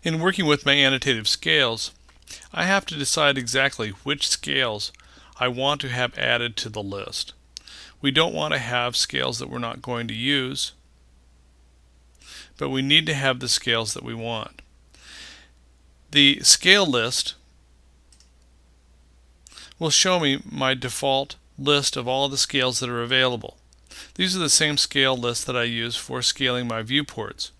In working with my annotative scales, I have to decide exactly which scales I want to have added to the list. We don't want to have scales that we're not going to use, but we need to have the scales that we want. The scale list will show me my default list of all the scales that are available. These are the same scale lists that I use for scaling my viewports.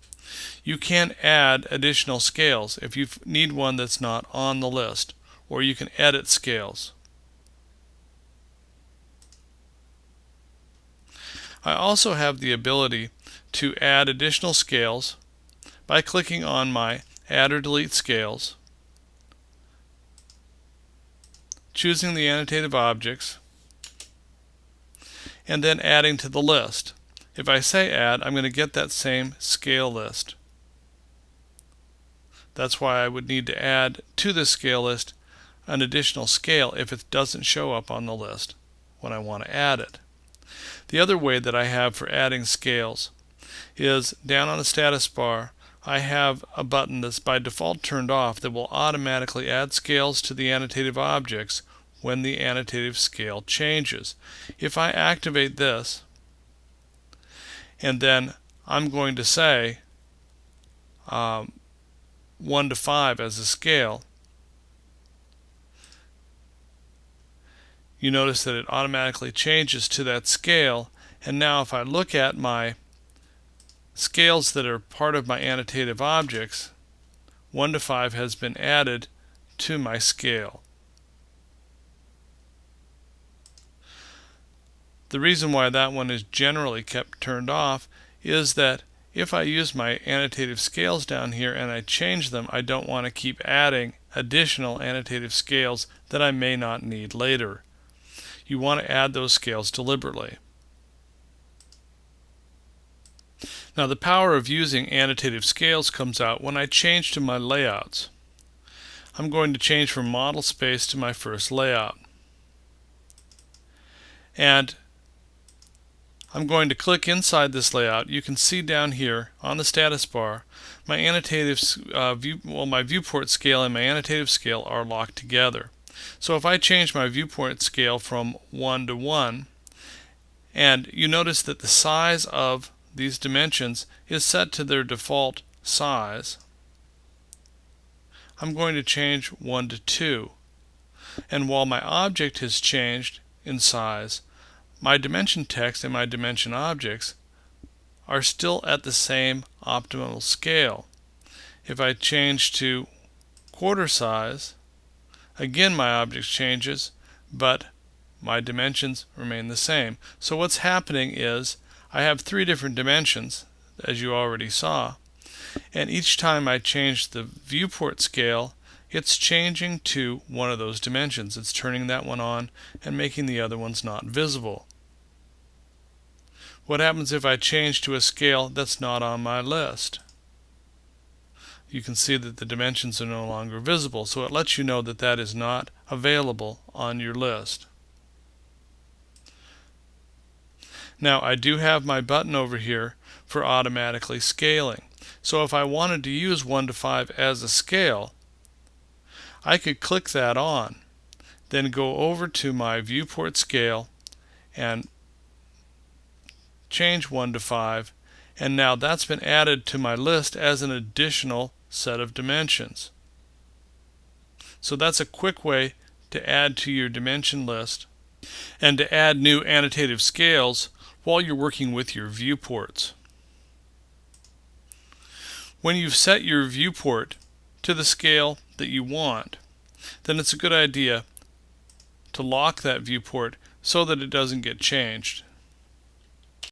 You can add additional scales if you need one that's not on the list, or you can edit scales. I also have the ability to add additional scales by clicking on my Add or Delete Scales, choosing the annotative objects, and then adding to the list. If I say Add, I'm going to get that same scale list. That's why I would need to add to this scale list an additional scale if it doesn't show up on the list when I want to add it. The other way that I have for adding scales is down on the status bar. I have a button that's by default turned off that will automatically add scales to the annotative objects when the annotative scale changes. If I activate this, and then I'm going to say 1 to 5 as a scale, you notice that it automatically changes to that scale. And now if I look at my scales that are part of my annotative objects, 1 to 5 has been added to my scale. The reason why that one is generally kept turned off is that if I use my annotative scales down here and I change them, I don't want to keep adding additional annotative scales that I may not need later. You want to add those scales deliberately. Now the power of using annotative scales comes out when I change to my layouts. I'm going to change from model space to my first layout. And I'm going to click inside this layout. You can see down here on the status bar my annotative my viewport scale and my annotative scale are locked together. So if I change my viewport scale from 1 to 1, and you notice that the size of these dimensions is set to their default size, I'm going to change 1 to 2. And while my object has changed in size, my dimension text and my dimension objects are still at the same optimal scale. If I change to quarter size, again my object changes, but my dimensions remain the same. So what's happening is I have 3 different dimensions, as you already saw, and each time I change the viewport scale, it's changing to one of those dimensions. It's turning that one on and making the other ones not visible. What happens if I change to a scale that's not on my list? You can see that the dimensions are no longer visible, so it lets you know that that is not available on your list. Now I do have my button over here for automatically scaling. So if I wanted to use 1 to 5 as a scale, I could click that on, then go over to my viewport scale and change 1 to 5, and now that's been added to my list as an additional set of dimensions. So that's a quick way to add to your dimension list and to add new annotative scales while you're working with your viewports. When you've set your viewport to the scale that you want, then it's a good idea to lock that viewport so that it doesn't get changed.